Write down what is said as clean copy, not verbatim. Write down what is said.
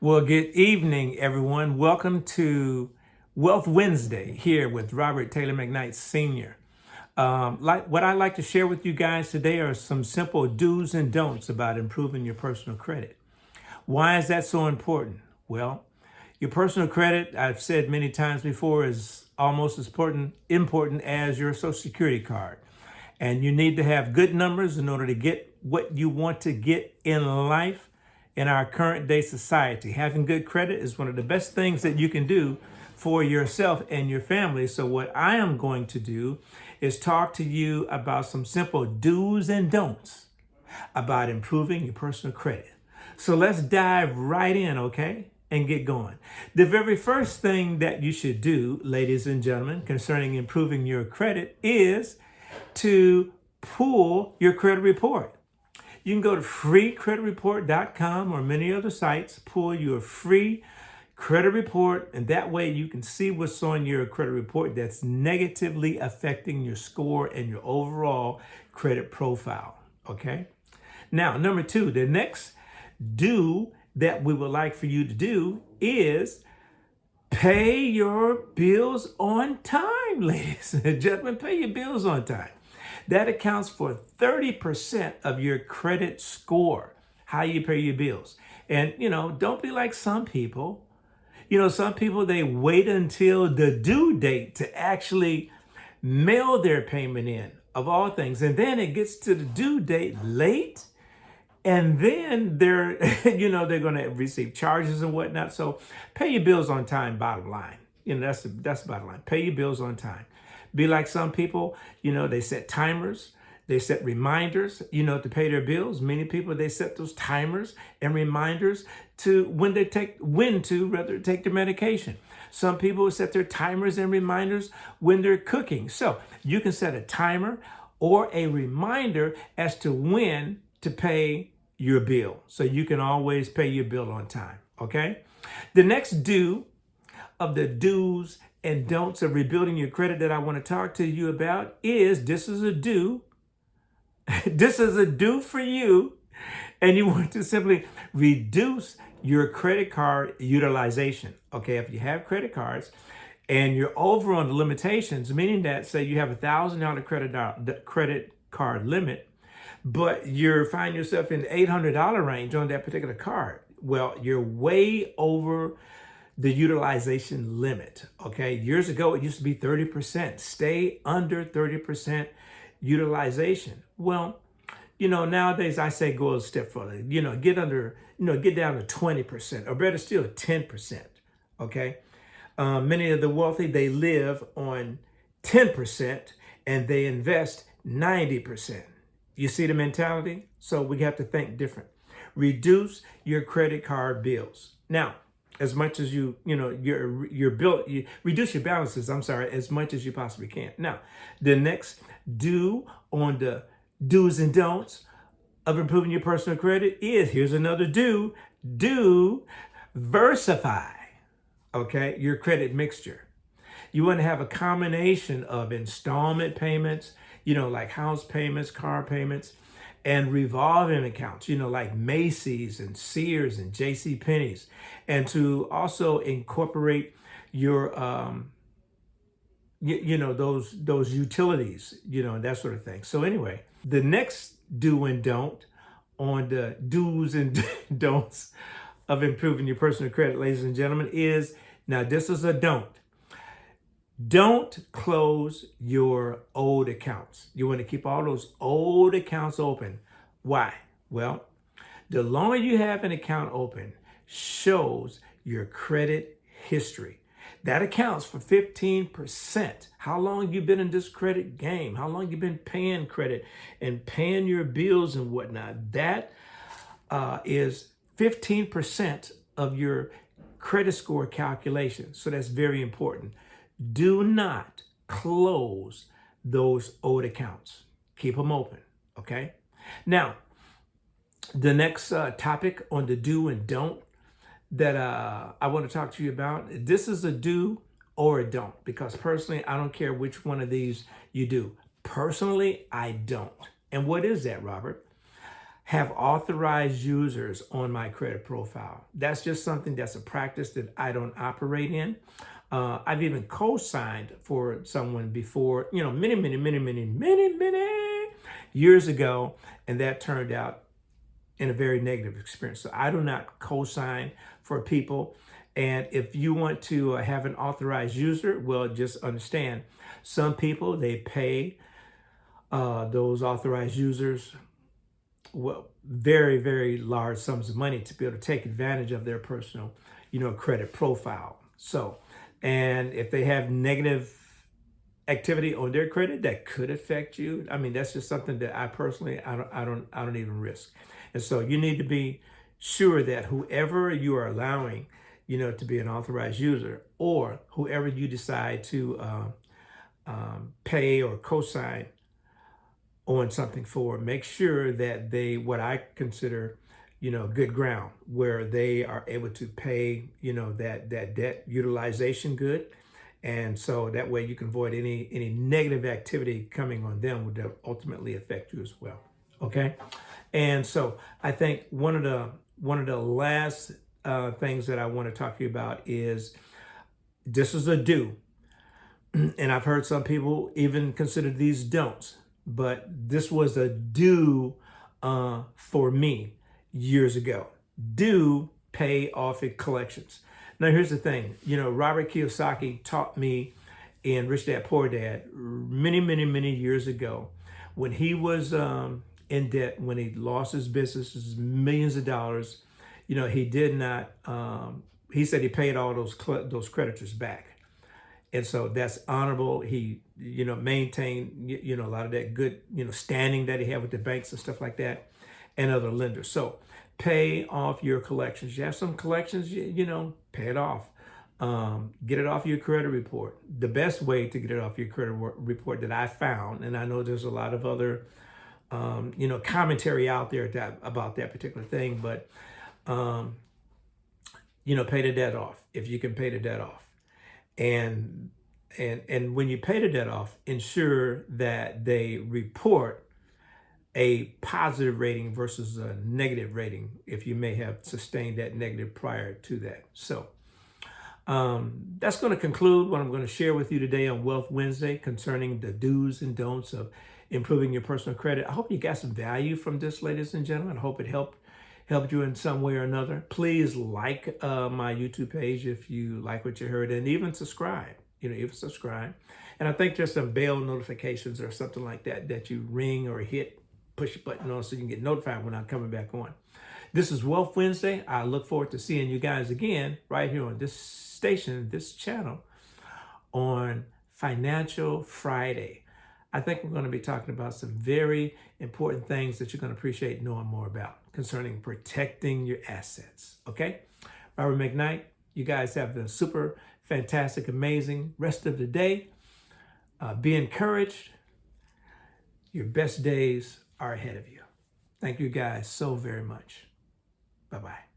Well, good evening, everyone. Welcome to Wealth Wednesday here with Robert Taylor McKnight Sr. What I'd like to share with you guys today are some simple do's and don'ts about improving your personal credit. Why is that so important? Well, your personal credit, I've said many times before, is almost as important as your Social Security card. And you need to have good numbers in order to get what you want to get in life in our current day society. Having good credit is one of the best things that you can do for yourself and your family. So what I am going to do is talk to you about some simple do's and don'ts about improving your personal credit. So let's dive right in, okay? And get going. The very first thing that you should do, ladies and gentlemen, concerning improving your credit is to pull your credit report. You can go to freecreditreport.com or many other sites, pull your free credit report, and that way you can see what's on your credit report that's negatively affecting your score and your overall credit profile, okay? Now, number two, the next do that we would like for you to do is pay your bills on time, ladies and gentlemen. Pay your bills on time. That accounts for 30% of your credit score, how you pay your bills. And, don't be like some people. Some people, they wait until the due date to actually mail their payment in, of all things. And then it gets to the due date late. And then they're, they're going to receive charges and whatnot. So pay your bills on time, bottom line. That's the bottom line. Pay your bills on time. Be like some people, they set timers, they set reminders, to pay their bills. Many people, they set those timers and reminders to when to take their medication. Some people set their timers and reminders when they're cooking. So you can set a timer or a reminder as to when to pay your bill. So you can always pay your bill on time, okay? The next do of the do's and don'ts of rebuilding your credit that I want to talk to you about is this is a do. This is a do for you. And you want to simply reduce your credit card utilization. Okay, if you have credit cards and you're over on the limitations, meaning that say you have $1,000 credit card limit, but you find yourself in the $800 range on that particular card. Well, you're way over the utilization limit, okay? Years ago, it used to be 30%. Stay under 30% utilization. Well, nowadays I say go a step further. Get down to 20%, or better still, 10%, okay? Many of the wealthy, they live on 10% and they invest 90%. You see the mentality? So we have to think different. Reduce your credit card bills. Now, as much as your bill, you reduce your balances, as much as you possibly can. Now, the next do on the do's and don'ts of improving your personal credit is, here's another do diversify, okay, your credit mixture. You want to have a combination of installment payments, like house payments, car payments, and revolving accounts, like Macy's and Sears and J.C. Penney's, and to also incorporate your, those utilities, and that sort of thing. So anyway, the next do and don't on the do's and don'ts of improving your personal credit, ladies and gentlemen, is, now this is a don't. Don't close your old accounts. You want to keep all those old accounts open. Why? Well, the longer you have an account open shows your credit history. That accounts for 15%. How long you've been in this credit game, how long you've been paying credit and paying your bills and whatnot. That is 15% of your credit score calculation. So that's very important. Do not close those old accounts. Keep them open, okay? Now, the next topic on the do and don't that I want to talk to you about, this is a do or a don't, because personally, I don't care which one of these you do. Personally, I don't. And what is that, Robert? have authorized users on my credit profile. That's just something that's a practice that I don't operate in. I've even co-signed for someone before, many years ago, and that turned out in a very negative experience. So I do not co-sign for people. And if you want to have an authorized user, well, just understand, some people, they pay those authorized users, well, very, very large sums of money to be able to take advantage of their personal, credit profile. So, and if they have negative activity on their credit that could affect you, I mean, that's just something that I personally, I don't even risk. And so you need to be sure that whoever you are allowing, to be an authorized user, or whoever you decide to pay or co-sign on something for, make sure that they, what I consider, good ground, where they are able to pay, that debt utilization good. And so that way you can avoid any negative activity coming on them would ultimately affect you as well. Okay. And so I think one of the last things that I want to talk to you about is, this is a do. And I've heard some people even consider these don'ts, but this was a do for me years ago. Do pay off in collections. Now, here's the thing. Robert Kiyosaki taught me in Rich Dad, Poor Dad many years ago, when he was in debt, when he lost his business, millions of dollars. He did not, he said he paid all those creditors back. And so that's honorable. He, maintained, a lot of that good, standing that he had with the banks and stuff like that and other lenders. So pay off your collections. You have some collections, pay it off. Get it off your credit report. The best way to get it off your credit report that I found, and I know there's a lot of other, commentary out there about that particular thing, but, pay the debt off if you can pay the debt off. And when you pay the debt off, ensure that they report a positive rating versus a negative rating if you may have sustained that negative prior to that. So that's going to conclude what I'm going to share with you today on Wealth Wednesday concerning the do's and don'ts of improving your personal credit. I hope you got some value from this, ladies and gentlemen. I hope it helped you in some way or another. Please like my YouTube page if you like what you heard, and even subscribe. Even subscribe. And I think there's some bell notifications or something like that that you ring or hit, push a button on so you can get notified when I'm coming back on. This is Wealth Wednesday. I look forward to seeing you guys again right here on this station, this channel, on Financial Friday. I think we're going to be talking about some very important things that you're going to appreciate knowing more about concerning protecting your assets. Okay? Robert McKnight, you guys have the super fantastic, amazing rest of the day. Be encouraged. Your best days are ahead of you. Thank you guys so very much. Bye-bye.